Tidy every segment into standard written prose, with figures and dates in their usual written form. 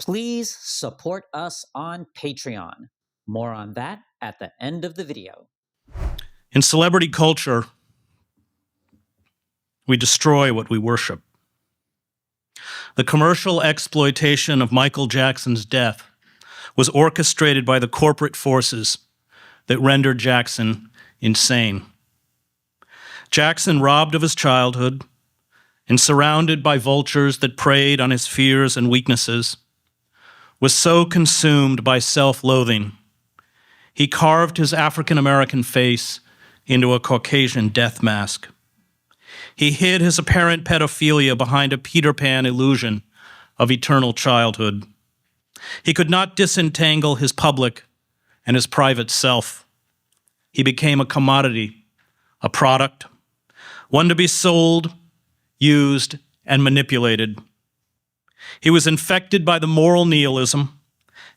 please support us on Patreon. More on that at the end of the video. In celebrity culture, we destroy what we worship. The commercial exploitation of Michael Jackson's death was orchestrated by the corporate forces that rendered Jackson insane. Jackson, robbed of his childhood and surrounded by vultures that preyed on his fears and weaknesses, was so consumed by self-loathing, he carved his African-American face into a Caucasian death mask. He hid his apparent pedophilia behind a Peter Pan illusion of eternal childhood. He could not disentangle his public and his private self. He became a commodity, a product, one to be sold, used, and manipulated. He was infected by the moral nihilism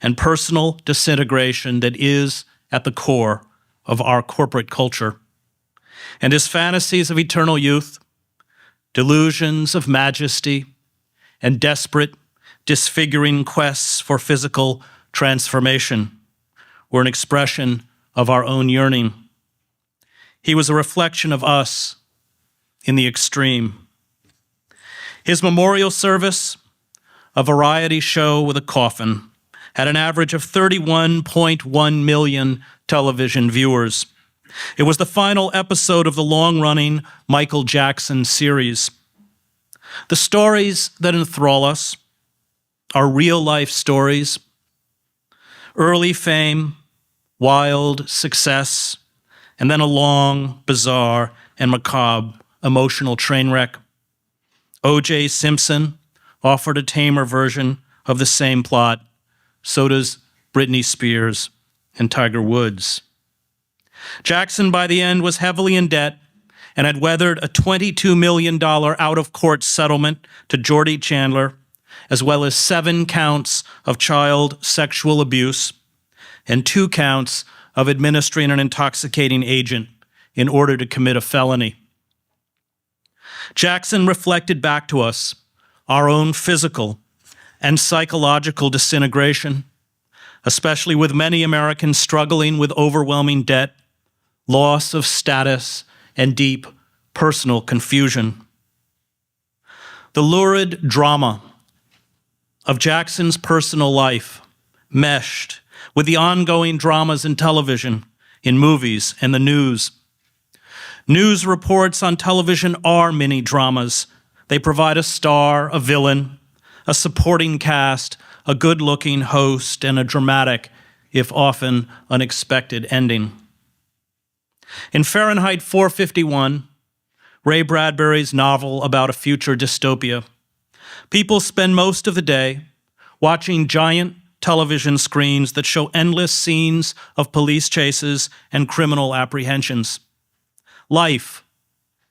and personal disintegration that is at the core of our corporate culture. And his fantasies of eternal youth, delusions of majesty, and desperate, disfiguring quests for physical transformation were an expression of our own yearning. He was a reflection of us in the extreme. His memorial service, a variety show with a coffin, had an average of 31.1 million television viewers. It was the final episode of the long-running Michael Jackson series. The stories that enthrall us are real-life stories, early fame, wild success, and then a long, bizarre, and macabre emotional train wreck. O.J. Simpson offered a tamer version of the same plot. So does Britney Spears and Tiger Woods. Jackson, by the end, was heavily in debt and had weathered a $22 million out-of-court settlement to Jordy Chandler, as well as 7 counts of child sexual abuse and 2 counts of administering an intoxicating agent in order to commit a felony. Jackson reflected back to us our own physical and psychological disintegration, especially with many Americans struggling with overwhelming debt, loss of status, and deep personal confusion. The lurid drama of Jackson's personal life meshed with the ongoing dramas in television, in movies, and the news. News reports on television are mini-dramas. They provide a star, a villain, a supporting cast, a good-looking host, and a dramatic, if often unexpected, ending. In Fahrenheit 451, Ray Bradbury's novel about a future dystopia, people spend most of the day watching giant television screens that show endless scenes of police chases and criminal apprehensions. Life,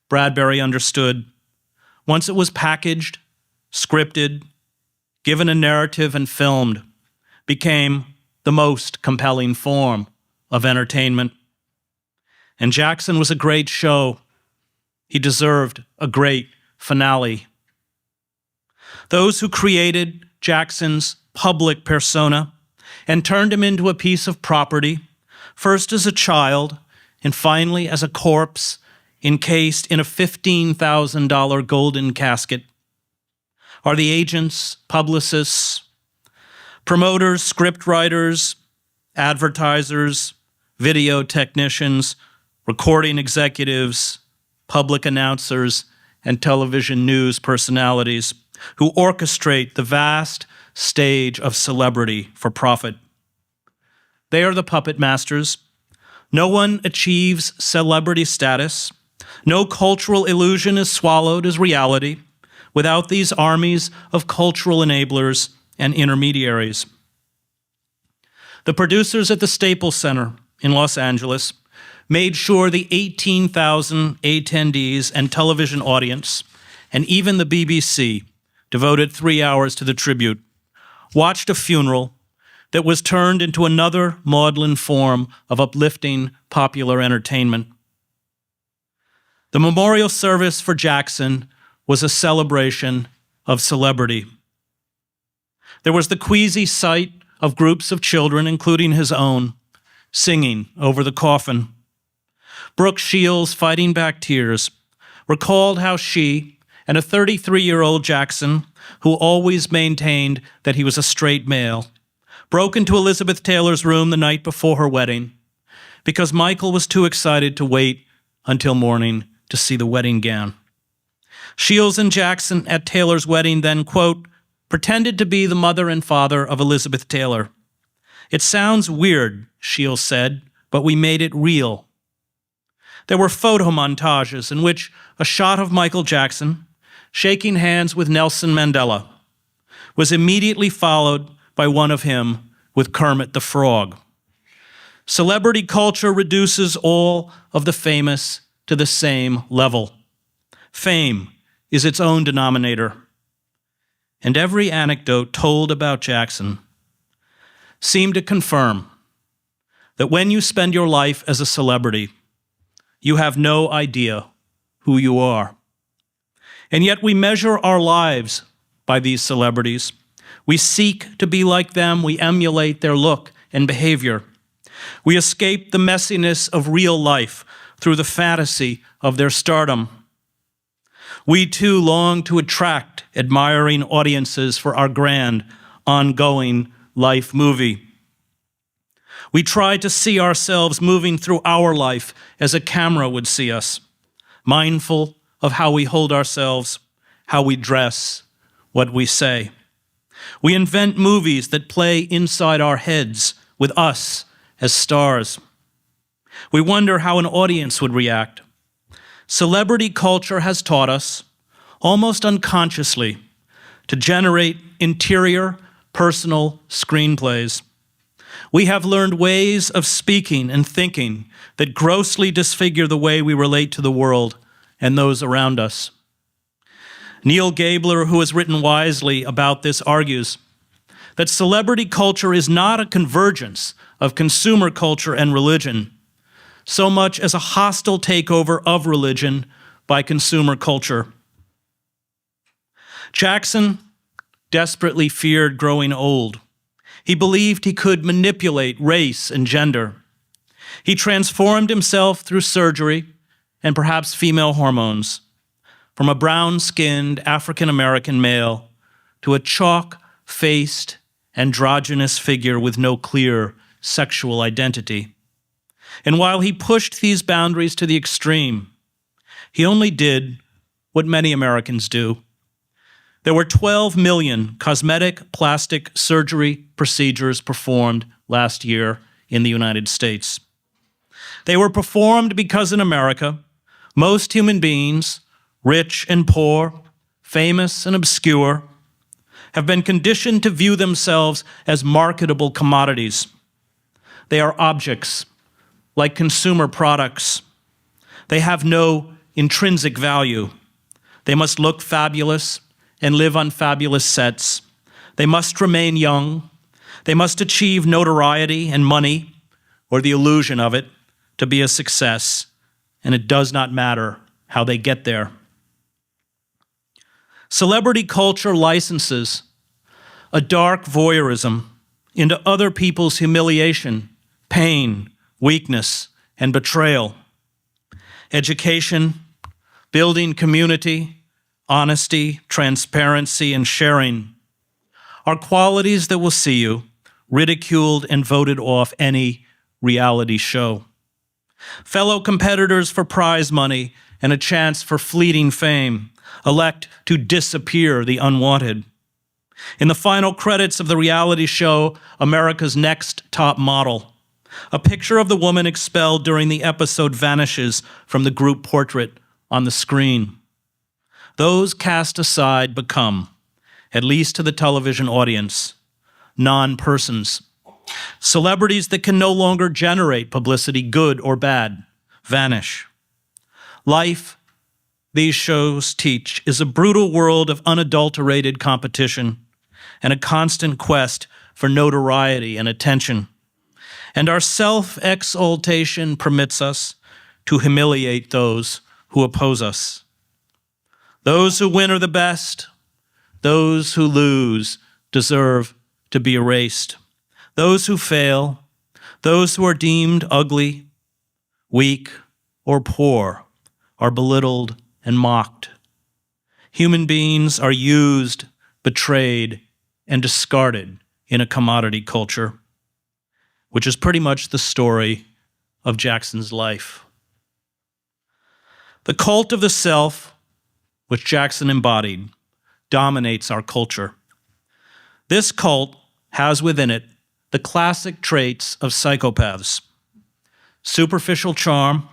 Bradbury understood, once it was packaged, scripted, given a narrative, and filmed, became the most compelling form of entertainment. And Jackson was a great show. He deserved a great finale. Those who created Jackson's public persona and turned him into a piece of property, first as a child and finally as a corpse encased in a $15,000 golden casket, are the agents, publicists, promoters, scriptwriters, advertisers, video technicians, recording executives, public announcers, and television news personalities who orchestrate the vast stage of celebrity for profit. They are the puppet masters. No one achieves celebrity status. No cultural illusion is swallowed as reality without these armies of cultural enablers and intermediaries. The producers at the Staples Center in Los Angeles made sure the 18,000 attendees and television audience, and even the BBC, devoted 3 hours to the tribute, watched a funeral that was turned into another maudlin form of uplifting popular entertainment. The memorial service for Jackson was a celebration of celebrity. There was the queasy sight of groups of children, including his own, singing over the coffin. Brooke Shields, fighting back tears, recalled how she and a 33-year-old Jackson, who always maintained that he was a straight male, broke into Elizabeth Taylor's room the night before her wedding because Michael was too excited to wait until morning to see the wedding gown. Shields and Jackson at Taylor's wedding then, quote, pretended to be the mother and father of Elizabeth Taylor. It sounds weird, Shields said, but we made it real. There were photo montages in which a shot of Michael Jackson shaking hands with Nelson Mandela was immediately followed by one of him with Kermit the Frog. Celebrity culture reduces all of the famous to the same level. Fame is its own denominator. And every anecdote told about Jackson seemed to confirm that when you spend your life as a celebrity, you have no idea who you are. And yet we measure our lives by these celebrities. We seek to be like them. We emulate their look and behavior. We escape the messiness of real life through the fantasy of their stardom. We too long to attract admiring audiences for our grand, ongoing life movie. We try to see ourselves moving through our life as a camera would see us, mindful of how we hold ourselves, how we dress, what we say. We invent movies that play inside our heads with us as stars. We wonder how an audience would react. Celebrity culture has taught us, almost unconsciously, to generate interior, personal screenplays. We have learned ways of speaking and thinking that grossly disfigure the way we relate to the world and those around us. Neil Gabler, who has written wisely about this, argues that celebrity culture is not a convergence of consumer culture and religion, so much as a hostile takeover of religion by consumer culture. Jackson desperately feared growing old. He believed he could manipulate race and gender. He transformed himself through surgery and perhaps female hormones, from a brown-skinned African-American male to a chalk-faced, androgynous figure with no clear sexual identity. And while he pushed these boundaries to the extreme, he only did what many Americans do. There were 12 million cosmetic plastic surgery procedures performed last year in the United States. They were performed because in America, most human beings, rich and poor, famous and obscure, have been conditioned to view themselves as marketable commodities. They are objects, like consumer products. They have no intrinsic value. They must look fabulous and live on fabulous sets. They must remain young. They must achieve notoriety and money, or the illusion of it, to be a success, and it does not matter how they get there. Celebrity culture licenses a dark voyeurism into other people's humiliation, pain, weakness, and betrayal. Education, building community, honesty, transparency, and sharing are qualities that will see you ridiculed and voted off any reality show. Fellow competitors for prize money and a chance for fleeting fame elect to disappear the unwanted. In the final credits of the reality show, America's Next Top Model, a picture of the woman expelled during the episode vanishes from the group portrait on the screen. Those cast aside become, at least to the television audience, non-persons. Celebrities that can no longer generate publicity, good or bad, vanish. Life, these shows teach, is a brutal world of unadulterated competition and a constant quest for notoriety and attention. And our self-exaltation permits us to humiliate those who oppose us. Those who win are the best. Those who lose deserve to be erased. Those who fail, those who are deemed ugly, weak, or poor, are belittled and mocked. Human beings are used, betrayed, and discarded in a commodity culture, which is pretty much the story of Jackson's life. The cult of the self, which Jackson embodied, dominates our culture. This cult has within it the classic traits of psychopaths: superficial charm,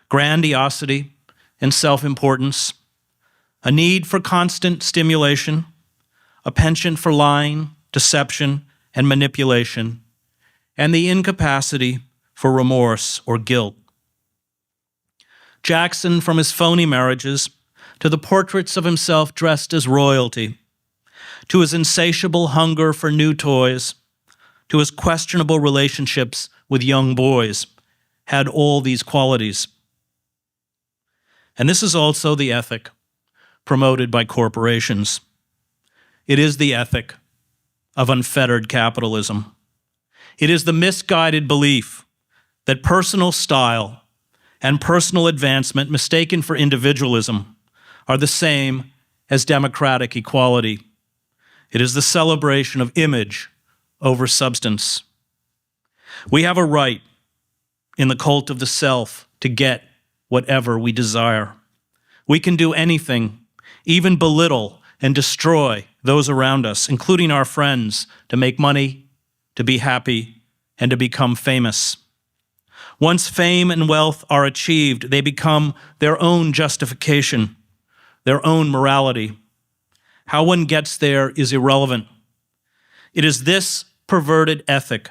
grandiosity and self-importance, a need for constant stimulation, a penchant for lying, deception, and manipulation, and the incapacity for remorse or guilt. Jackson, from his phony marriages to the portraits of himself dressed as royalty, to his insatiable hunger for new toys, to his questionable relationships with young boys, had all these qualities. And this is also the ethic promoted by corporations. It is the ethic of unfettered capitalism. It is the misguided belief that personal style and personal advancement, mistaken for individualism, are the same as democratic equality. It is the celebration of image over substance. We have a right in the cult of the self to get whatever we desire. We can do anything, even belittle and destroy those around us, including our friends, to make money, to be happy, and to become famous. Once fame and wealth are achieved, they become their own justification, their own morality. How one gets there is irrelevant. It is this perverted ethic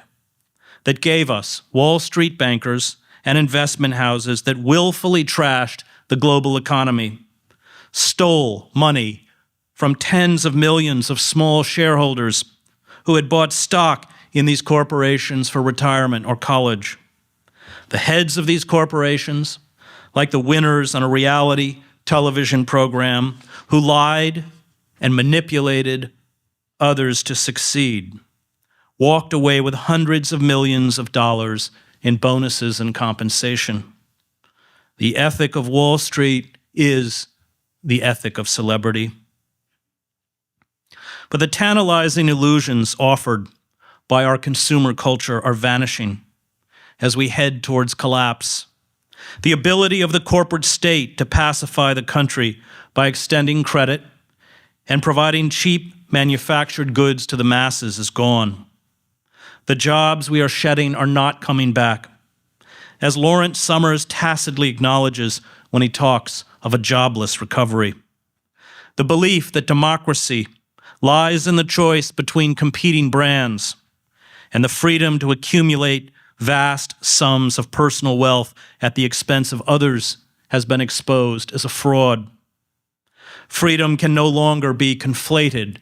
that gave us Wall Street bankers and investment houses that willfully trashed the global economy, stole money from tens of millions of small shareholders who had bought stock in these corporations for retirement or college. The heads of these corporations, like the winners on a reality television program, who lied and manipulated others to succeed, walked away with hundreds of millions of dollars in bonuses and compensation. The ethic of Wall Street is the ethic of celebrity. But the tantalizing illusions offered by our consumer culture are vanishing as we head towards collapse. The ability of the corporate state to pacify the country by extending credit and providing cheap manufactured goods to the masses is gone. The jobs we are shedding are not coming back, as Lawrence Summers tacitly acknowledges when he talks of a jobless recovery. The belief that democracy lies in the choice between competing brands and the freedom to accumulate vast sums of personal wealth at the expense of others has been exposed as a fraud. Freedom can no longer be conflated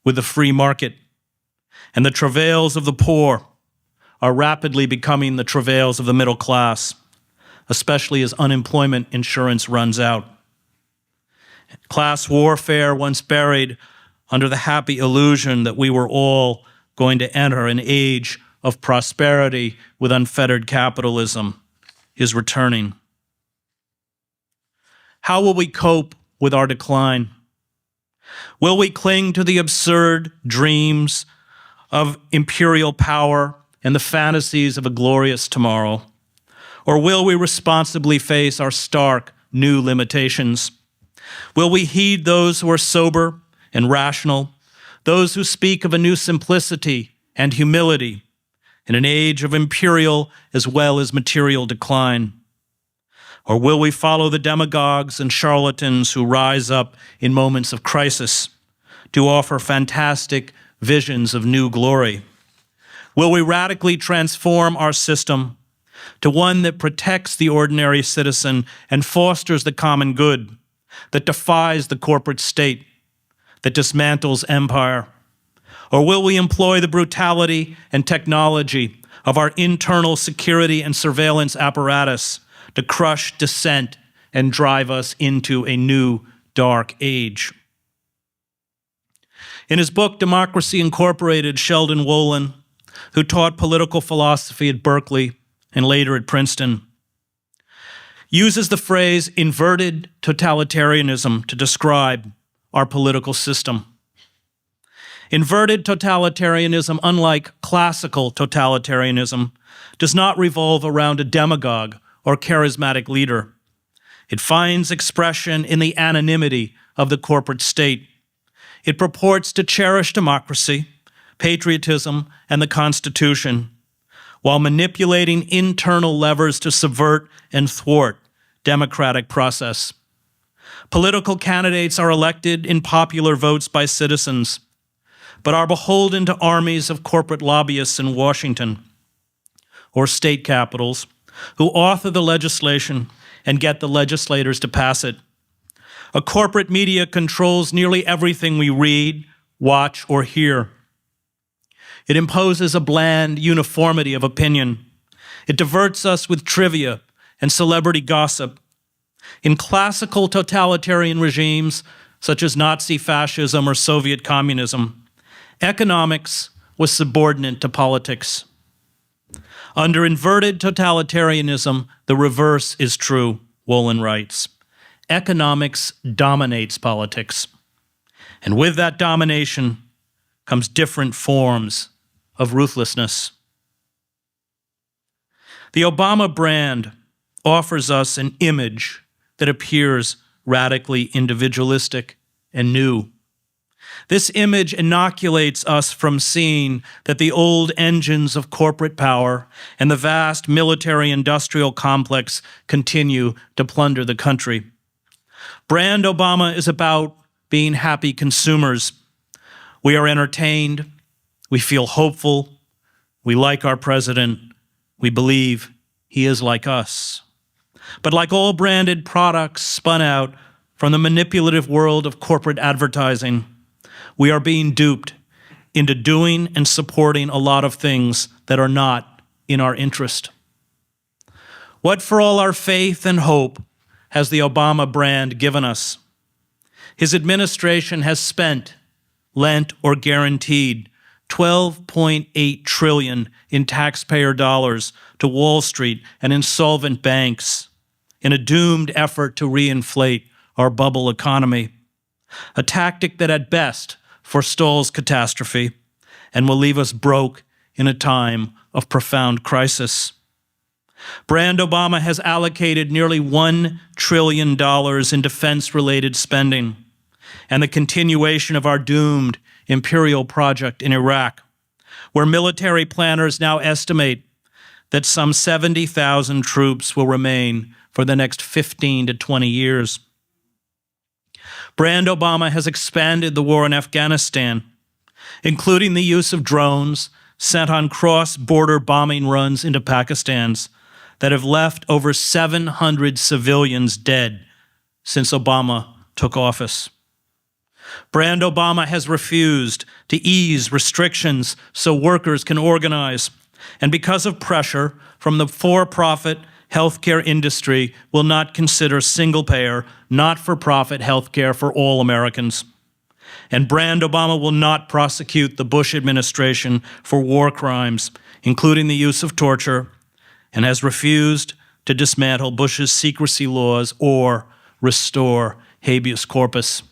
with the free market, and the travails of the poor are rapidly becoming the travails of the middle class, especially as unemployment insurance runs out. Class warfare, once buried under the happy illusion that we were all going to enter an age of prosperity with unfettered capitalism, is returning. How will we cope with our decline? Will we cling to the absurd dreams of imperial power and the fantasies of a glorious tomorrow? Or will we responsibly face our stark new limitations? Will we heed those who are sober and rational, those who speak of a new simplicity and humility in an age of imperial as well as material decline? Or will we follow the demagogues and charlatans who rise up in moments of crisis to offer fantastic visions of new glory? Will we radically transform our system to one that protects the ordinary citizen and fosters the common good, that defies the corporate state, that dismantles empire? Or will we employ the brutality and technology of our internal security and surveillance apparatus to crush dissent and drive us into a new dark age? In his book, Democracy Incorporated, Sheldon Wolin, who taught political philosophy at Berkeley and later at Princeton, uses the phrase inverted totalitarianism to describe our political system. Inverted totalitarianism, unlike classical totalitarianism, does not revolve around a demagogue or charismatic leader. It finds expression in the anonymity of the corporate state. It purports to cherish democracy, patriotism, and the Constitution, while manipulating internal levers to subvert and thwart democratic process. Political candidates are elected in popular votes by citizens, but are beholden to armies of corporate lobbyists in Washington or state capitals who author the legislation and get the legislators to pass it. A corporate media controls nearly everything we read, watch, or hear. It imposes a bland uniformity of opinion. It diverts us with trivia and celebrity gossip. In classical totalitarian regimes, such as Nazi fascism or Soviet communism, economics was subordinate to politics. Under inverted totalitarianism, the reverse is true, Wolin writes. Economics dominates politics. And with that domination comes different forms of ruthlessness. The Obama brand offers us an image that appears radically individualistic and new. This image inoculates us from seeing that the old engines of corporate power and the vast military-industrial complex continue to plunder the country. Brand Obama is about being happy consumers. We are entertained, we feel hopeful, we like our president, we believe he is like us. But like all branded products spun out from the manipulative world of corporate advertising, we are being duped into doing and supporting a lot of things that are not in our interest. What for all our faith and hope has the Obama brand given us? His administration has spent, lent, or guaranteed $12.8 trillion in taxpayer dollars to Wall Street and insolvent banks in a doomed effort to reinflate our bubble economy, a tactic that at best forestalls catastrophe and will leave us broke in a time of profound crisis. Brand Obama has allocated nearly $1 trillion in defense-related spending and the continuation of our doomed imperial project in Iraq, where military planners now estimate that some 70,000 troops will remain for the next 15 to 20 years. Brand Obama has expanded the war in Afghanistan, including the use of drones sent on cross-border bombing runs into Pakistan that have left over 700 civilians dead since Obama took office. Brand Obama has refused to ease restrictions so workers can organize, and because of pressure from the for-profit healthcare industry, will not consider single-payer, not-for-profit healthcare for all Americans. And Brand Obama will not prosecute the Bush administration for war crimes, including the use of torture, and has refused to dismantle Bush's secrecy laws or restore habeas corpus.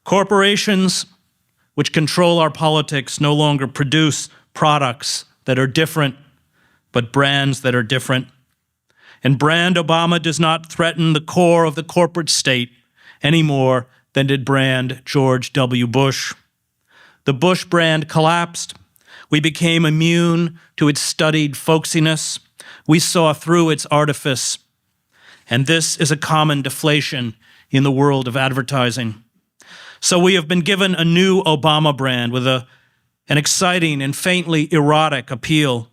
Corporations which control our politics no longer produce products that are different, but brands that are different. And Brand Obama does not threaten the core of the corporate state any more than did brand George W. Bush. The Bush brand collapsed. We became immune to its studied folksiness. We saw through its artifice. And this is a common deflation in the world of advertising. So we have been given a new Obama brand with an exciting and faintly erotic appeal.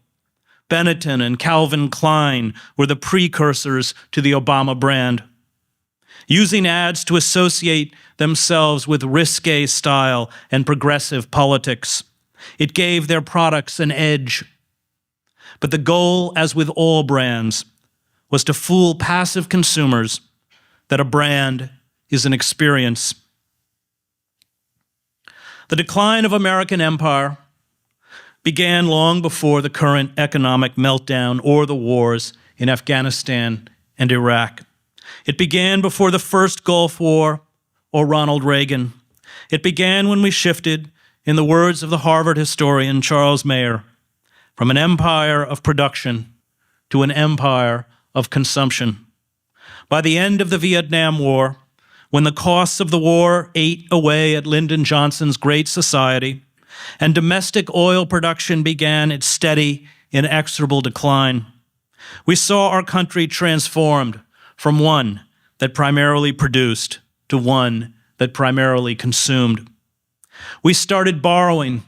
Benetton and Calvin Klein were the precursors to the Obama brand, using ads to associate themselves with risque style and progressive politics. It gave their products an edge. But the goal, as with all brands, was to fool passive consumers that a brand is an experience. The decline of American empire began long before the current economic meltdown or the wars in Afghanistan and Iraq. It began before the first Gulf War or Ronald Reagan. It began when we shifted, in the words of the Harvard historian Charles Mayer, from an empire of production to an empire of consumption. By the end of the Vietnam War, when the costs of the war ate away at Lyndon Johnson's Great Society, and domestic oil production began its steady, inexorable decline, we saw our country transformed from one that primarily produced to one that primarily consumed. We started borrowing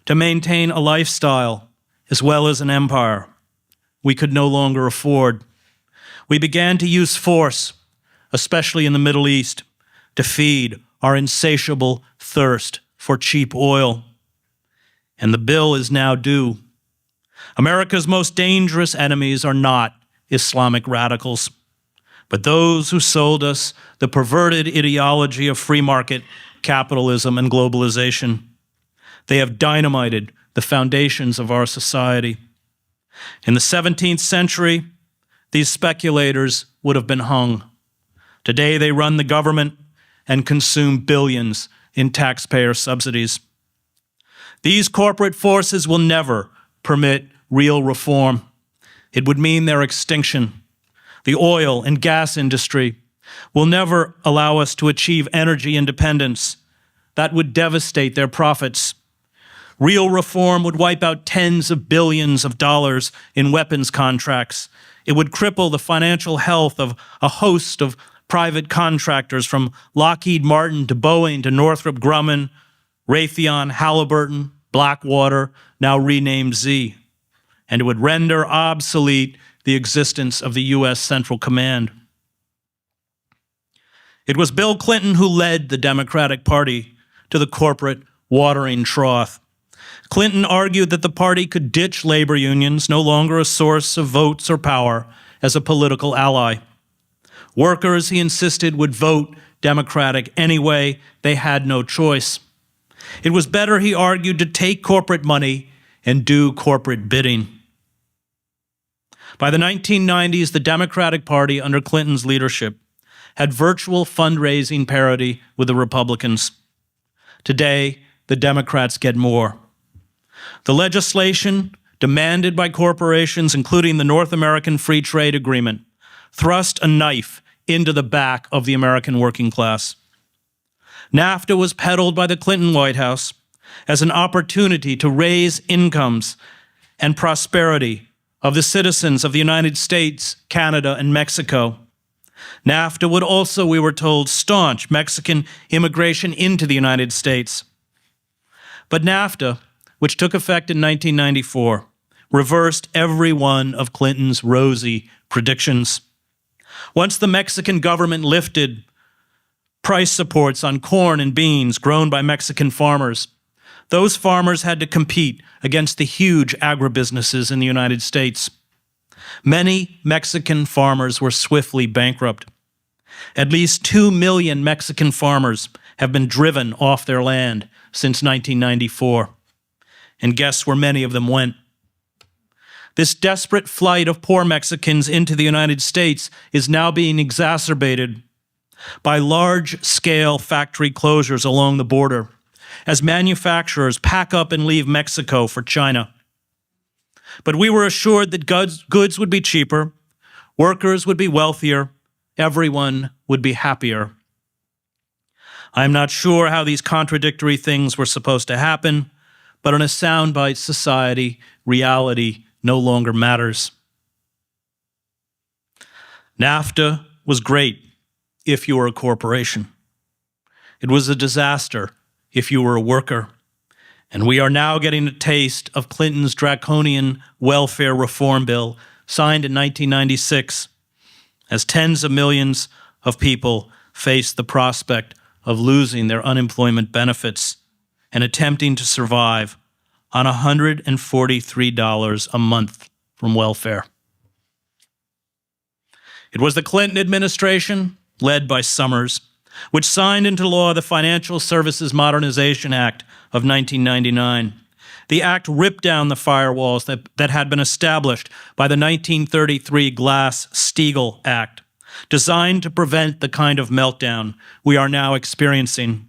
to maintain a lifestyle as well as an empire we could no longer afford. We began to use force, especially in the Middle East, to feed our insatiable thirst for cheap oil. And the bill is now due. America's most dangerous enemies are not Islamic radicals, but those who sold us the perverted ideology of free market capitalism and globalization. They have dynamited the foundations of our society. In the 17th century, these speculators would have been hung. Today, they run the government and consume billions in taxpayer subsidies. These corporate forces will never permit real reform. It would mean their extinction. The oil and gas industry will never allow us to achieve energy independence. That would devastate their profits. Real reform would wipe out tens of billions of dollars in weapons contracts. It would cripple the financial health of a host of private contractors from Lockheed Martin to Boeing to Northrop Grumman, Raytheon, Halliburton, Blackwater, now renamed Z. And it would render obsolete the existence of the U.S. Central Command. It was Bill Clinton who led the Democratic Party to the corporate watering trough. Clinton argued that the party could ditch labor unions, no longer a source of votes or power, as a political ally. Workers, he insisted, would vote Democratic anyway. They had no choice. It was better, he argued, to take corporate money and do corporate bidding. By the 1990s, the Democratic Party, under Clinton's leadership, had virtual fundraising parity with the Republicans. Today, the Democrats get more. The legislation demanded by corporations, including the North American Free Trade Agreement, thrust a knife into the back of the American working class. NAFTA was peddled by the Clinton White House as an opportunity to raise incomes and prosperity of the citizens of the United States, Canada, and Mexico. NAFTA would also, we were told, staunch Mexican immigration into the United States. But NAFTA, which took effect in 1994, reversed every one of Clinton's rosy predictions. Once the Mexican government lifted price supports on corn and beans grown by Mexican farmers, those farmers had to compete against the huge agribusinesses in the United States. Many Mexican farmers were swiftly bankrupt. At least 2 million Mexican farmers have been driven off their land since 1994. And guess where many of them went? This desperate flight of poor Mexicans into the United States is now being exacerbated by large-scale factory closures along the border as manufacturers pack up and leave Mexico for China. But we were assured that goods would be cheaper, workers would be wealthier, everyone would be happier. I'm not sure how these contradictory things were supposed to happen, but in a soundbite society, reality no longer matters. NAFTA was great if you were a corporation. It was a disaster if you were a worker. And we are now getting a taste of Clinton's draconian welfare reform bill, signed in 1996, as tens of millions of people face the prospect of losing their unemployment benefits and attempting to survive on $143 a month from welfare. It was the Clinton administration, led by Summers, which signed into law the Financial Services Modernization Act of 1999. The act ripped down the firewalls that had been established by the 1933 Glass-Steagall Act, designed to prevent the kind of meltdown we are now experiencing.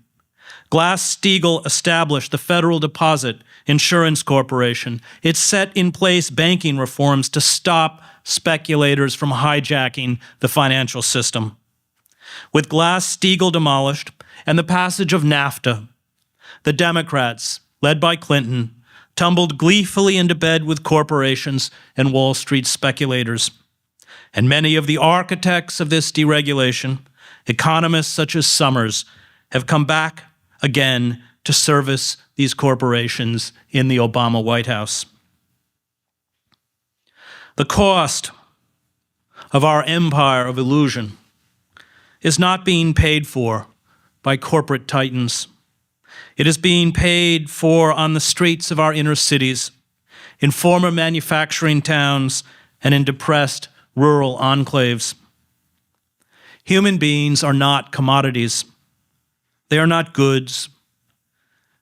Glass-Steagall established the Federal Deposit Insurance Corporation. It set in place banking reforms to stop speculators from hijacking the financial system. With Glass-Steagall demolished and the passage of NAFTA, the Democrats, led by Clinton, tumbled gleefully into bed with corporations and Wall Street speculators. And many of the architects of this deregulation, economists such as Summers, have come back again to service these corporations in the Obama White House. The cost of our empire of illusion is not being paid for by corporate titans. It is being paid for on the streets of our inner cities, in former manufacturing towns, and in depressed rural enclaves. Human beings are not commodities. They are not goods.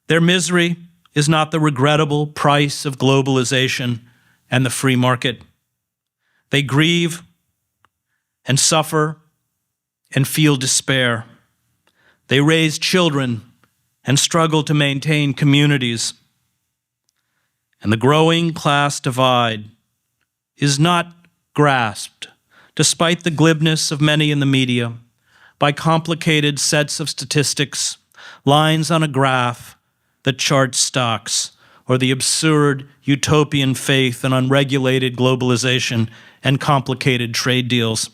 Their misery is not the regrettable price of globalization and the free market. They grieve and suffer and feel despair. They raise children and struggle to maintain communities. And the growing class divide is not grasped, despite the glibness of many in the media, by complicated sets of statistics, lines on a graph that charts stocks, or the absurd utopian faith in unregulated globalization and complicated trade deals.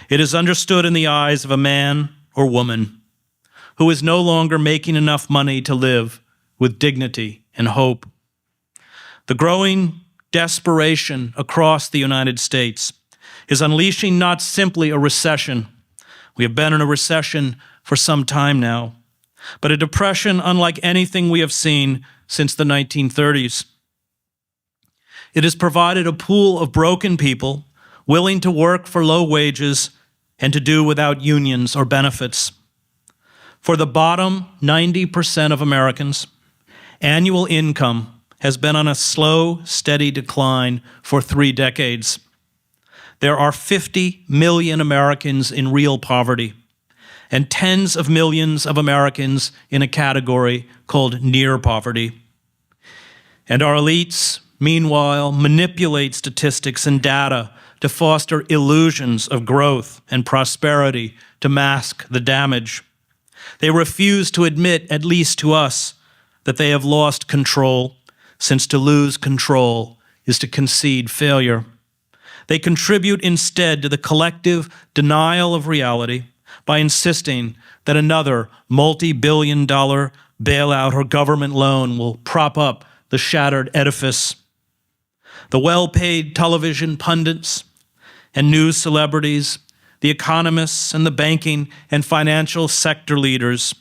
It is understood in the eyes of a man or woman who is no longer making enough money to live with dignity and hope. The growing desperation across the United States is unleashing not simply a recession. We have been in a recession for some time now, but a depression unlike anything we have seen since the 1930s. It has provided a pool of broken people willing to work for low wages and to do without unions or benefits. For the bottom 90% of Americans, annual income has been on a slow, steady decline for 3 decades. There are 50 million Americans in real poverty and tens of millions of Americans in a category called near poverty. And our elites, meanwhile, manipulate statistics and data to foster illusions of growth and prosperity to mask the damage. They refuse to admit, at least to us, that they have lost control, since to lose control is to concede failure. They contribute instead to the collective denial of reality by insisting that another multi-billion-dollar bailout or government loan will prop up the shattered edifice. The well-paid television pundits and news celebrities, the economists and the banking and financial sector leaders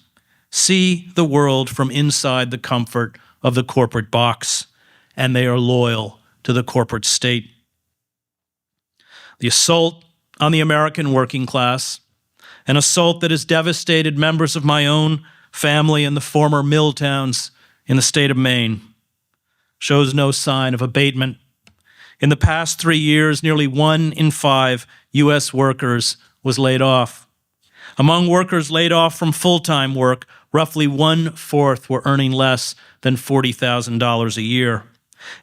see the world from inside the comfort of the corporate box, and they are loyal to the corporate state. The assault on the American working class, an assault that has devastated members of my own family in the former mill towns in the state of Maine, shows no sign of abatement. In the past 3 years, nearly 1 in 5 U.S. workers was laid off. Among workers laid off from full-time work, roughly 1/4 were earning less than $40,000 a year.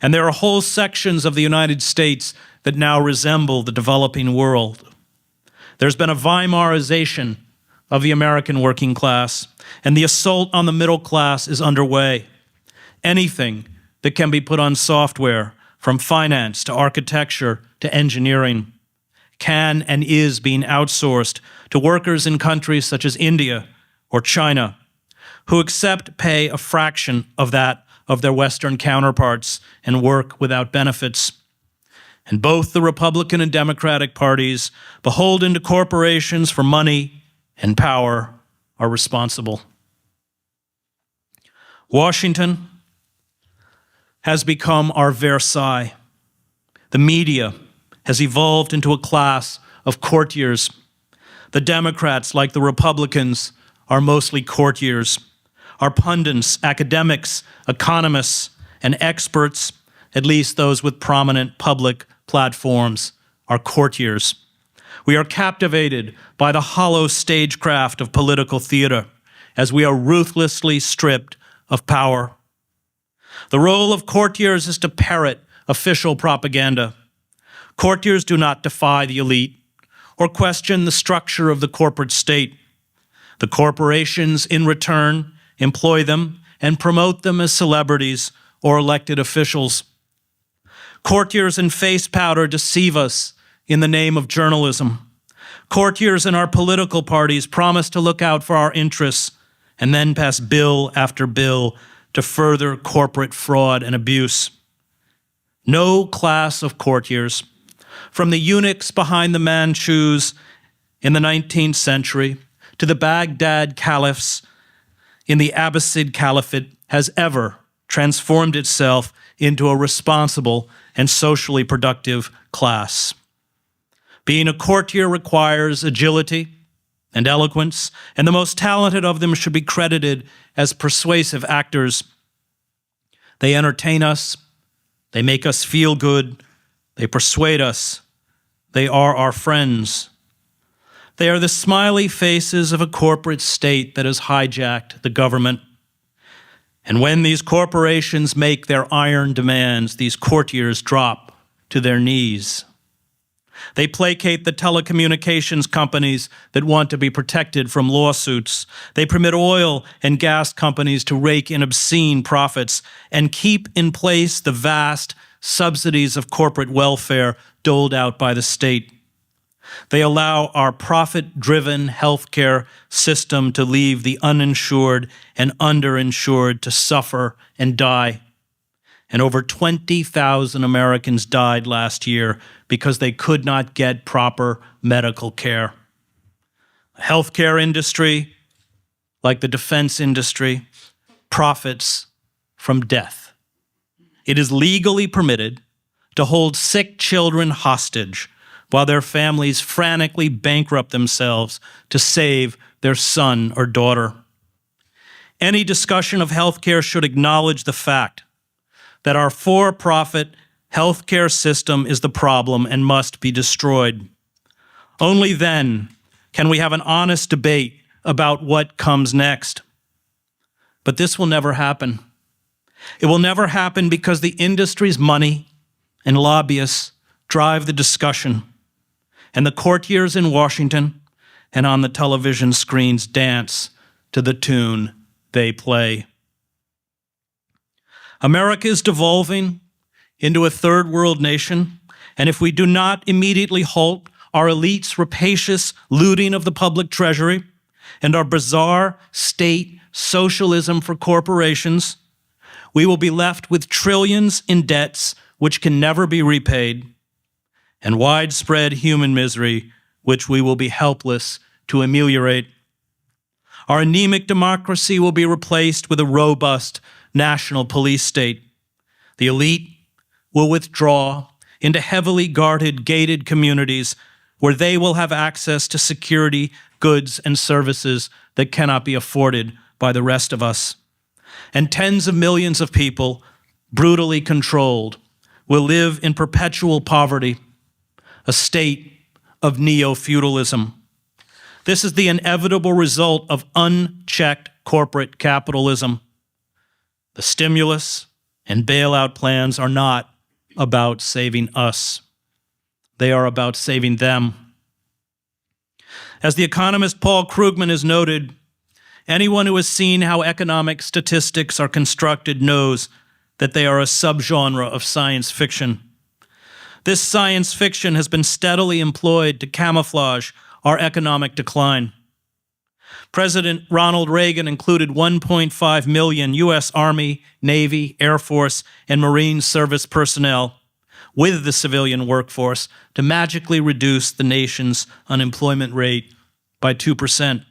And there are whole sections of the United States that now resemble the developing world. There's been a Weimarization of the American working class, and the assault on the middle class is underway. Anything that can be put on software, from finance to architecture to engineering, can and is being outsourced to workers in countries such as India or China, who accept pay a fraction of that of their Western counterparts and work without benefits. And both the Republican and Democratic parties, beholden to corporations for money and power, are responsible. Washington has become our Versailles. The media has evolved into a class of courtiers. The Democrats, like the Republicans, are mostly courtiers. Our pundits, academics, economists, and experts, at least those with prominent public platforms, are courtiers. We are captivated by the hollow stagecraft of political theater as we are ruthlessly stripped of power. The role of courtiers is to parrot official propaganda. Courtiers do not defy the elite or question the structure of the corporate state. The corporations, in return, employ them and promote them as celebrities or elected officials. Courtiers in face powder deceive us in the name of journalism. Courtiers in our political parties promise to look out for our interests and then pass bill after bill to further corporate fraud and abuse. No class of courtiers, from the eunuchs behind the Manchus in the 19th century to the Baghdad caliphs in the Abbasid Caliphate, has ever transformed itself into a responsible and socially productive class. Being a courtier requires agility and eloquence, and the most talented of them should be credited as persuasive actors. They entertain us, they make us feel good, they persuade us, they are our friends. They are the smiley faces of a corporate state that has hijacked the government. And when these corporations make their iron demands, these courtiers drop to their knees. They placate the telecommunications companies that want to be protected from lawsuits. They permit oil and gas companies to rake in obscene profits and keep in place the vast subsidies of corporate welfare doled out by the state. They allow our profit-driven healthcare system to leave the uninsured and underinsured to suffer and die. And over 20,000 Americans died last year because they could not get proper medical care. The healthcare industry, like the defense industry, profits from death. It is legally permitted to hold sick children hostage while their families frantically bankrupt themselves to save their son or daughter. Any discussion of healthcare should acknowledge the fact that our for-profit healthcare system is the problem and must be destroyed. Only then can we have an honest debate about what comes next. But this will never happen. It will never happen because the industry's money and lobbyists drive the discussion, and the courtiers in Washington and on the television screens dance to the tune they play. America is devolving into a third world nation, and if we do not immediately halt our elites' rapacious looting of the public treasury and our bizarre state socialism for corporations, we will be left with trillions in debts which can never be repaid, and widespread human misery which we will be helpless to ameliorate. Our anemic democracy will be replaced with a robust national police state. The elite will withdraw into heavily guarded, gated communities where they will have access to security, goods, and services that cannot be afforded by the rest of us. And tens of millions of people, brutally controlled, will live in perpetual poverty, a state of neo-feudalism. This is the inevitable result of unchecked corporate capitalism. The stimulus and bailout plans are not about saving us. They are about saving them. As the economist Paul Krugman has noted, anyone who has seen how economic statistics are constructed knows that they are a subgenre of science fiction. This science fiction has been steadily employed to camouflage our economic decline. President Ronald Reagan included 1.5 million U.S. Army, Navy, Air Force, and Marine service personnel with the civilian workforce to magically reduce the nation's unemployment rate by 2%.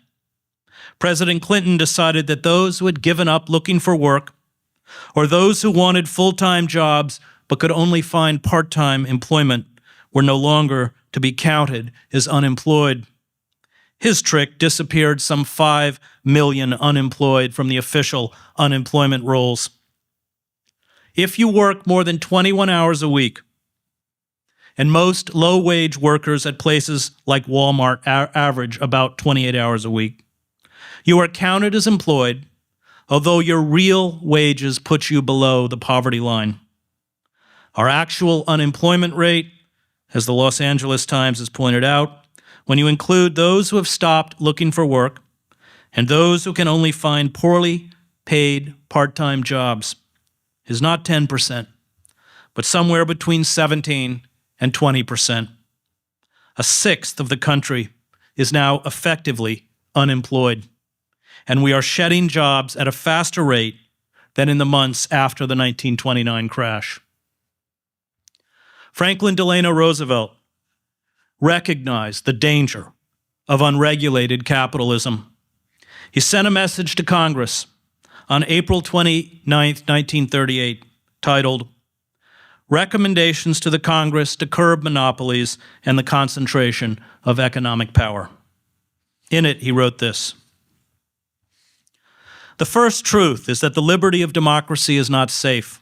President Clinton decided that those who had given up looking for work, or those who wanted full-time jobs but could only find part-time employment, were no longer to be counted as unemployed. His trick disappeared some 5 million unemployed from the official unemployment rolls. If you work more than 21 hours a week, and most low-wage workers at places like Walmart average about 28 hours a week, you are counted as employed, although your real wages put you below the poverty line. Our actual unemployment rate, as the Los Angeles Times has pointed out, when you include those who have stopped looking for work and those who can only find poorly paid part-time jobs, is not 10%, but somewhere between 17 and 20%. A sixth of the country is now effectively unemployed, and we are shedding jobs at a faster rate than in the months after the 1929 crash. Franklin Delano Roosevelt recognized the danger of unregulated capitalism. He sent a message to Congress on April 29, 1938, titled, "Recommendations to the Congress to Curb Monopolies and the Concentration of Economic Power." In it, he wrote this: "The first truth is that the liberty of democracy is not safe.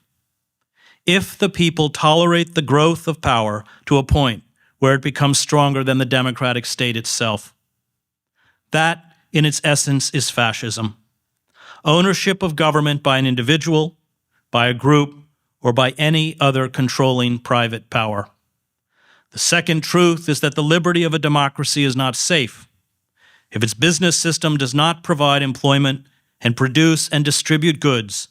If the people tolerate the growth of power to a point where it becomes stronger than the democratic state itself. That, in its essence, is fascism. Ownership of government by an individual, by a group, or by any other controlling private power. The second truth is that the liberty of a democracy is not safe if its business system does not provide employment and produce and distribute goods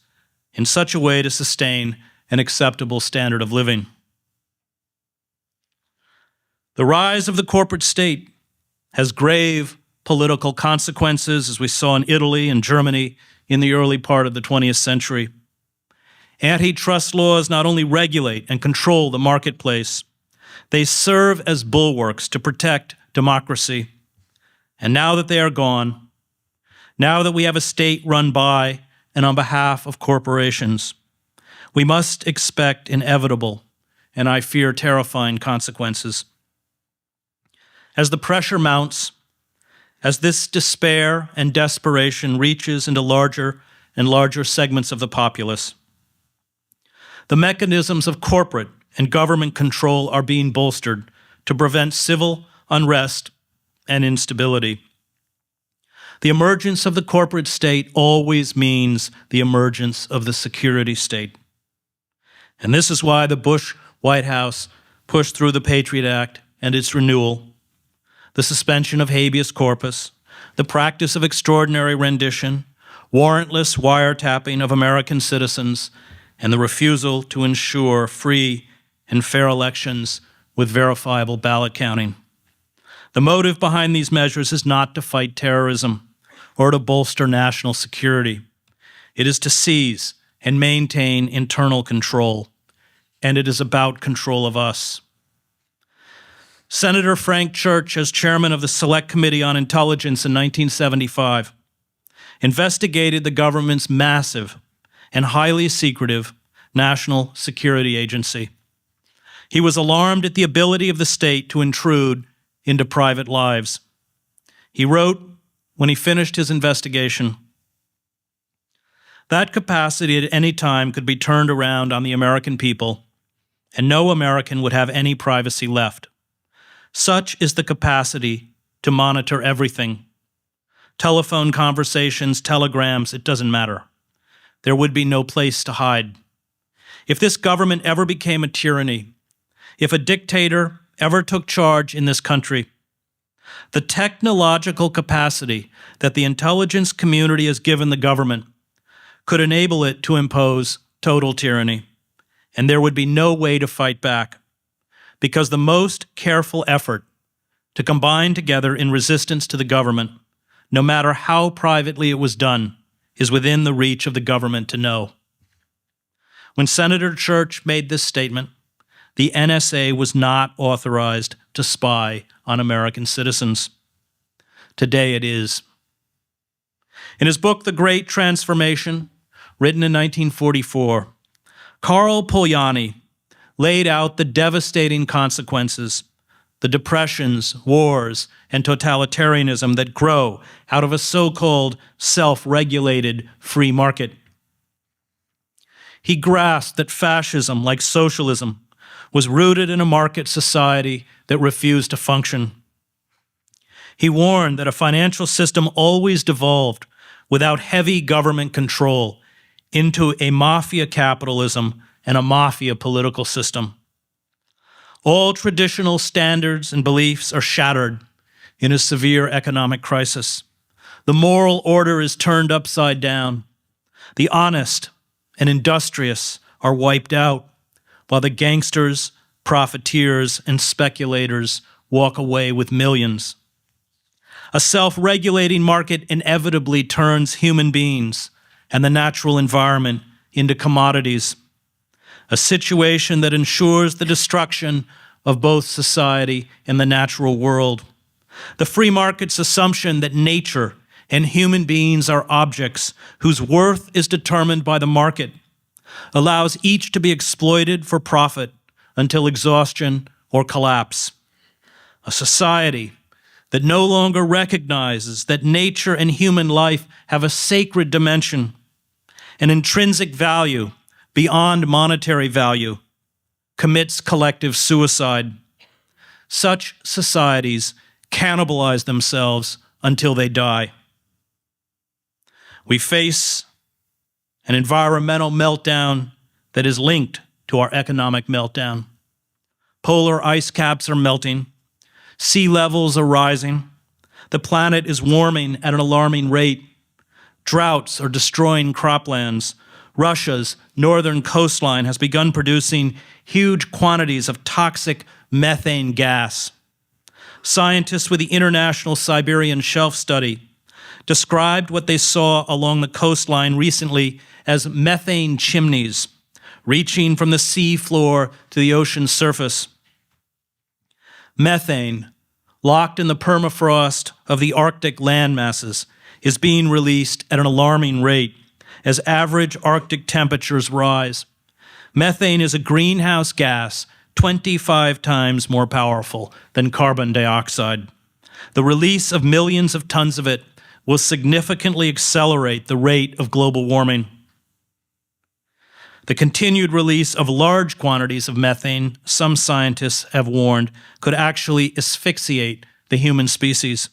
in such a way to sustain an acceptable standard of living. The rise of the corporate state has grave political consequences, as we saw in Italy and Germany in the early part of the 20th century. Antitrust laws not only regulate and control the marketplace, they serve as bulwarks to protect democracy. And now that they are gone, now that we have a state run by and on behalf of corporations, we must expect inevitable, and I fear terrifying, consequences. As the pressure mounts, as this despair and desperation reaches into larger and larger segments of the populace, the mechanisms of corporate and government control are being bolstered to prevent civil unrest and instability. The emergence of the corporate state always means the emergence of the security state. And this is why the Bush White House pushed through the Patriot Act and its renewal, the suspension of habeas corpus, the practice of extraordinary rendition, warrantless wiretapping of American citizens, and the refusal to ensure free and fair elections with verifiable ballot counting. The motive behind these measures is not to fight terrorism or to bolster national security. It is to seize and maintain internal control, and it is about control of us. Senator Frank Church, as chairman of the Select Committee on Intelligence in 1975, investigated the government's massive and highly secretive National Security Agency. He was alarmed at the ability of the state to intrude into private lives. He wrote, when he finished his investigation, "That capacity at any time could be turned around on the American people, and no American would have any privacy left. Such is the capacity to monitor everything. Telephone conversations, telegrams, it doesn't matter. There would be no place to hide. If this government ever became a tyranny, if a dictator ever took charge in this country, the technological capacity that the intelligence community has given the government could enable it to impose total tyranny, and there would be no way to fight back, because the most careful effort to combine together in resistance to the government, no matter how privately it was done, is within the reach of the government to know." When Senator Church made this statement, the NSA was not authorized to spy on American citizens. Today it is. In his book, The Great Transformation, written in 1944, Karl Polanyi laid out the devastating consequences the depressions, wars, and totalitarianism that grow out of a so-called self-regulated free market. He grasped that fascism, like socialism, was rooted in a market society that refused to function. He warned that a financial system always devolved without heavy government control into a mafia capitalism and a mafia political system. All traditional standards and beliefs are shattered in a severe economic crisis. The moral order is turned upside down. The honest and industrious are wiped out, while the gangsters, profiteers, and speculators walk away with millions. A self-regulating market inevitably turns human beings and the natural environment into commodities, a situation that ensures the destruction of both society and the natural world. The free market's assumption that nature and human beings are objects whose worth is determined by the market allows each to be exploited for profit until exhaustion or collapse. A society that no longer recognizes that nature and human life have a sacred dimension, an intrinsic value beyond monetary value, commits collective suicide. Such societies cannibalize themselves until they die. We face an environmental meltdown that is linked to our economic meltdown. Polar ice caps are melting. Sea levels are rising. The planet is warming at an alarming rate. Droughts are destroying croplands. Russia's northern coastline has begun producing huge quantities of toxic methane gas. Scientists with the International Siberian Shelf Study described what they saw along the coastline recently as methane chimneys, reaching from the sea floor to the ocean surface. Methane, locked in the permafrost of the Arctic land masses, is being released at an alarming rate as average Arctic temperatures rise. Methane is a greenhouse gas 25 times more powerful than carbon dioxide. The release of millions of tons of it will significantly accelerate the rate of global warming. The continued release of large quantities of methane, some scientists have warned, could actually asphyxiate the human species.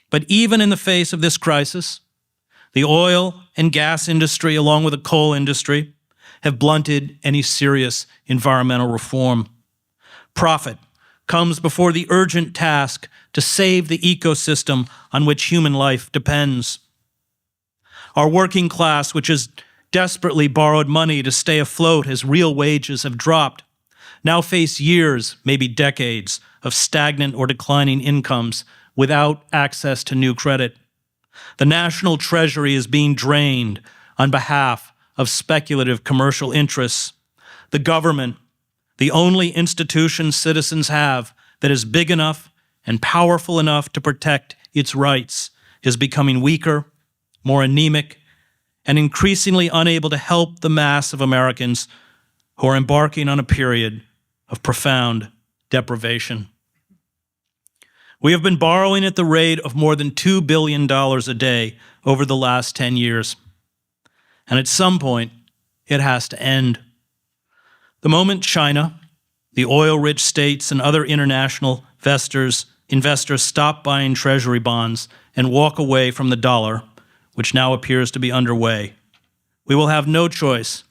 But even in the face of this crisis, the oil and gas industry, along with the coal industry, have blunted any serious environmental reform. Profit comes before the urgent task to save the ecosystem on which human life depends. Our working class, which has desperately borrowed money to stay afloat as real wages have dropped, now face years, maybe decades, of stagnant or declining incomes without access to new credit. The national treasury is being drained on behalf of speculative commercial interests. The government, the only institution citizens have that is big enough and powerful enough to protect its rights, is becoming weaker, more anemic, and increasingly unable to help the mass of Americans who are embarking on a period of profound deprivation. We have been borrowing at the rate of more than $2 billion a day over the last 10 years. And at some point, it has to end. The moment China, the oil-rich states, and other international investors stop buying treasury bonds and walk away from the dollar, which now appears to be underway, we will have no choice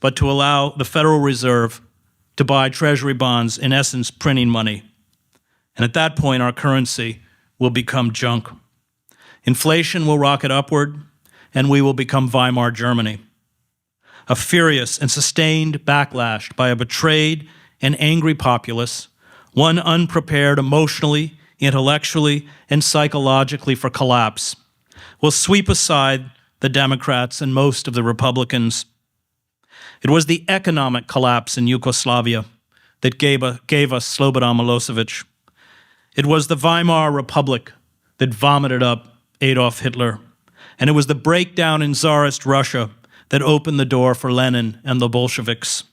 but to allow the Federal Reserve to buy treasury bonds, in essence, printing money. And at that point, our currency will become junk. Inflation will rocket upward, and we will become Weimar Germany. A furious and sustained backlash by a betrayed and angry populace, one unprepared emotionally, intellectually, and psychologically for collapse, will sweep aside the Democrats and most of the Republicans. It was the economic collapse in Yugoslavia that gave us Slobodan Milosevic. It was the Weimar Republic that vomited up Adolf Hitler. And it was the breakdown in Tsarist Russia that opened the door for Lenin and the Bolsheviks.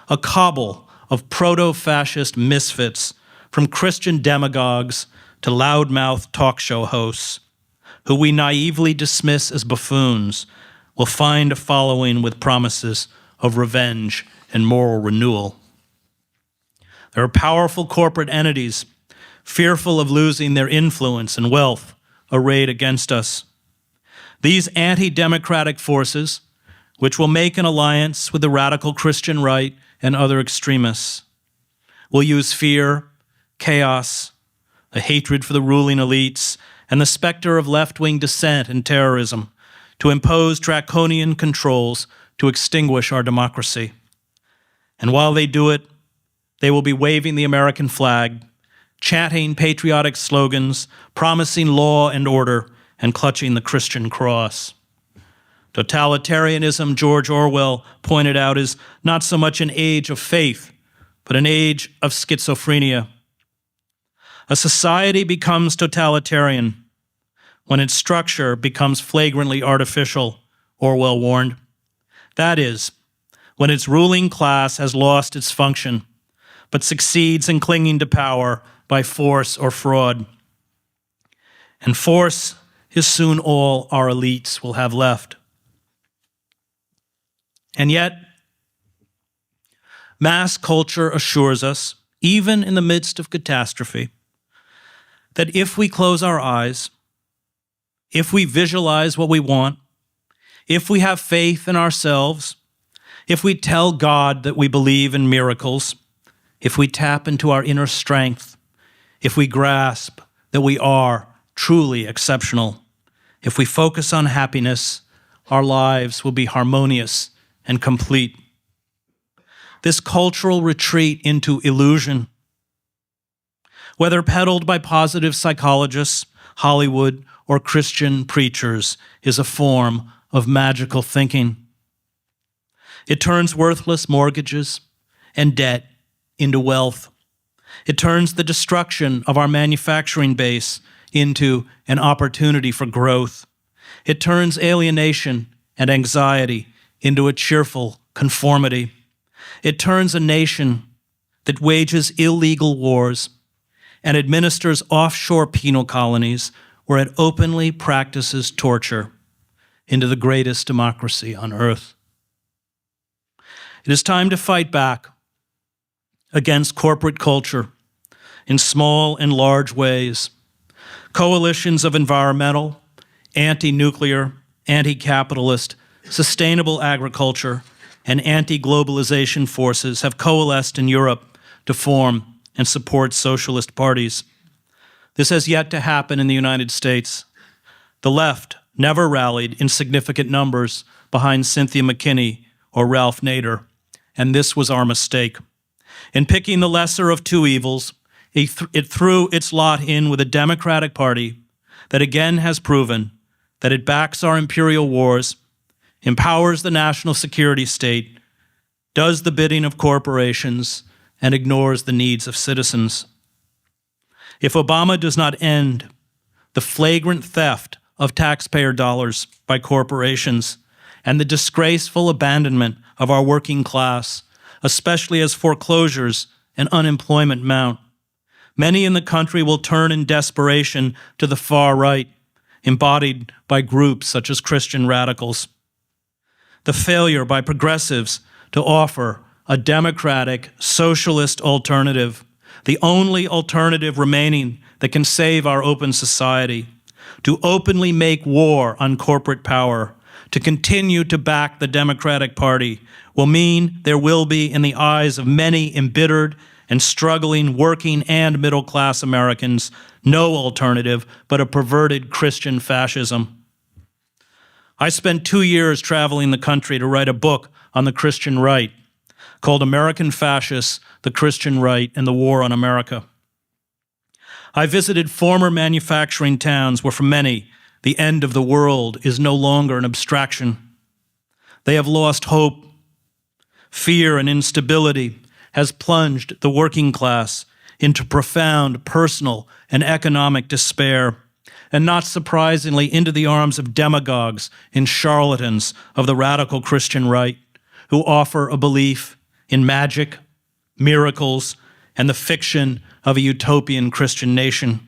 A cabal of proto-fascist misfits, from Christian demagogues to loudmouth talk show hosts, who we naively dismiss as buffoons, will find a following with promises of revenge and moral renewal. There are powerful corporate entities, fearful of losing their influence and wealth, arrayed against us. These anti-democratic forces, which will make an alliance with the radical Christian right and other extremists, will use fear, chaos, a hatred for the ruling elites, and the specter of left-wing dissent and terrorism to impose draconian controls to extinguish our democracy. And while they do it, they will be waving the American flag, chanting patriotic slogans, promising law and order, and clutching the Christian cross. Totalitarianism, George Orwell pointed out, is not so much an age of faith, but an age of schizophrenia. A society becomes totalitarian when its structure becomes flagrantly artificial, Orwell warned. That is, when its ruling class has lost its function, but succeeds in clinging to power by force or fraud. And force is soon all our elites will have left. And yet, mass culture assures us, even in the midst of catastrophe, that if we close our eyes, if we visualize what we want, if we have faith in ourselves, if we tell God that we believe in miracles, if we tap into our inner strength, if we grasp that we are truly exceptional, if we focus on happiness, our lives will be harmonious and complete. This cultural retreat into illusion, whether peddled by positive psychologists, Hollywood, or Christian preachers, is a form of magical thinking. It turns worthless mortgages and debt into wealth. It turns the destruction of our manufacturing base into an opportunity for growth. It turns alienation and anxiety into a cheerful conformity. It turns a nation that wages illegal wars and administers offshore penal colonies where it openly practices torture into the greatest democracy on earth. It is time to fight back against corporate culture in small and large ways. Coalitions of environmental, anti-nuclear, anti-capitalist, sustainable agriculture, and anti-globalization forces have coalesced in Europe to form and support socialist parties. This has yet to happen in the United States. The left never rallied in significant numbers behind Cynthia McKinney or Ralph Nader, and this was our mistake. In picking the lesser of two evils, it threw its lot in with a Democratic Party that again has proven that it backs our imperial wars, empowers the national security state, does the bidding of corporations, and ignores the needs of citizens. If Obama does not end the flagrant theft of taxpayer dollars by corporations and the disgraceful abandonment of our working class, especially as foreclosures and unemployment mount, many in the country will turn in desperation to the far right, embodied by groups such as Christian radicals. The failure by progressives to offer a democratic, socialist alternative, the only alternative remaining that can save our open society, to openly make war on corporate power, to continue to back the Democratic Party, will mean there will be, in the eyes of many embittered and struggling working and middle-class Americans, no alternative but a perverted Christian fascism. I spent 2 years traveling the country to write a book on the Christian right called American Fascists, the Christian Right, and the War on America. I visited former manufacturing towns where for many, the end of the world is no longer an abstraction. They have lost hope. Fear and instability has plunged the working class into profound personal and economic despair, and not surprisingly into the arms of demagogues and charlatans of the radical Christian right, who offer a belief in magic, miracles, and the fiction of a utopian Christian nation.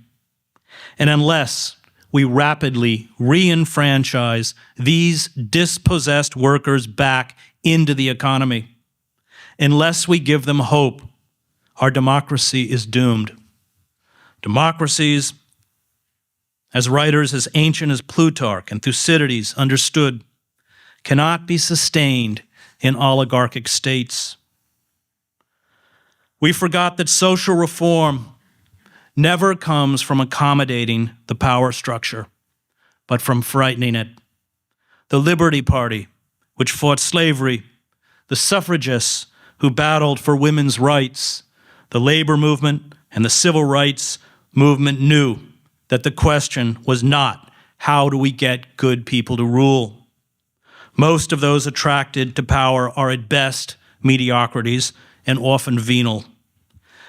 And unless we rapidly re-enfranchise these dispossessed workers back into the economy, unless we give them hope, our democracy is doomed. Democracies, as writers as ancient as Plutarch and Thucydides understood, cannot be sustained in oligarchic states. We forgot that social reform never comes from accommodating the power structure, but from frightening it. The Liberty Party, which fought slavery, the suffragists who battled for women's rights, the labor movement and the civil rights movement knew that the question was not, how do we get good people to rule? Most of those attracted to power are at best mediocrities and often venal.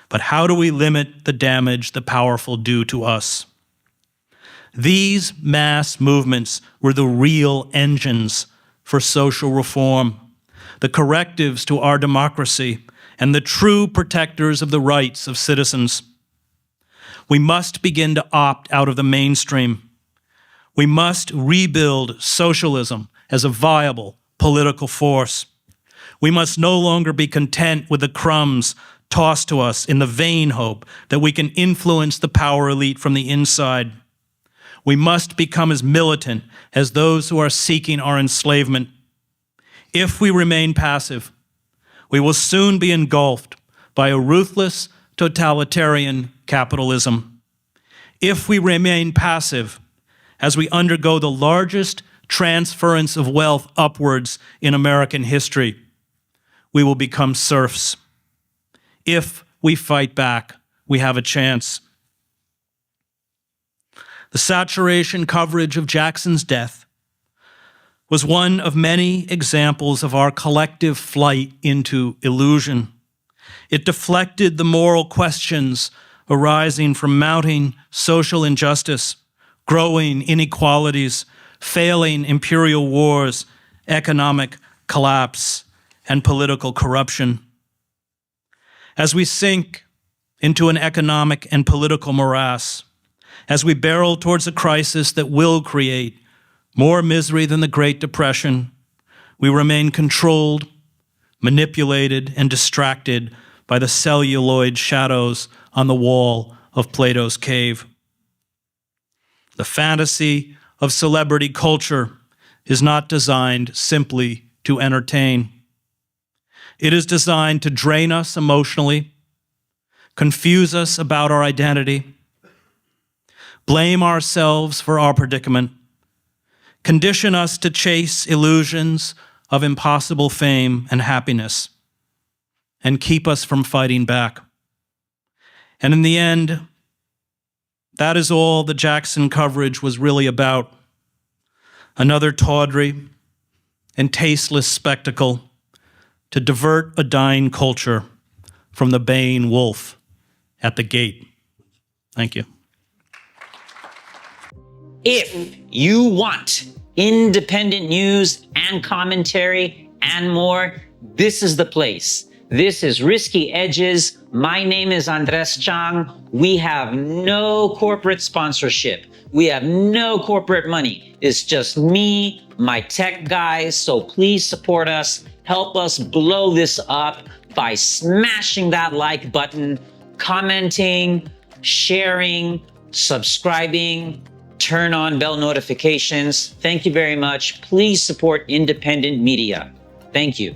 But how do we limit the damage the powerful do to us? These mass movements were the real engines for social reform, the correctives to our democracy, and the true protectors of the rights of citizens. We must begin to opt out of the mainstream. We must rebuild socialism as a viable political force. We must no longer be content with the crumbs tossed to us in the vain hope that we can influence the power elite from the inside. We must become as militant as those who are seeking our enslavement. If we remain passive, we will soon be engulfed by a ruthless totalitarian capitalism. If we remain passive as we undergo the largest transference of wealth upwards in American history, we will become serfs. If we fight back, we have a chance. The saturation coverage of Jackson's death was one of many examples of our collective flight into illusion. It deflected the moral questions arising from mounting social injustice, growing inequalities, failing imperial wars, economic collapse, and political corruption. As we sink into an economic and political morass, as we barrel towards a crisis that will create more misery than the Great Depression, we remain controlled, manipulated, and distracted by the celluloid shadows on the wall of Plato's cave. The fantasy of celebrity culture is not designed simply to entertain. It is designed to drain us emotionally, confuse us about our identity, blame ourselves for our predicament, condition us to chase illusions of impossible fame and happiness, and keep us from fighting back. And in the end, that is all the Jackson coverage was really about. Another tawdry and tasteless spectacle to divert a dying culture from the baying wolf at the gate. Thank you. If you want independent news and commentary and more, this is the place. This is Risky Edges. My name is Andres Chang. We have no corporate sponsorship. We have no corporate money. It's just me, my tech guys. So please support us. Help us blow this up by smashing that like button, commenting, sharing, subscribing, turn on bell notifications. Thank you very much. Please support independent media. Thank you.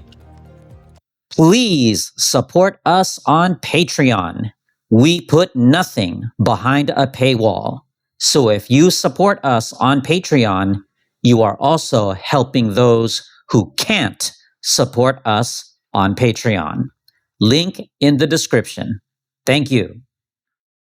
Please support us on Patreon. We put nothing behind a paywall. So if you support us on Patreon, you are also helping those who can't support us on Patreon. Link in the description. Thank you.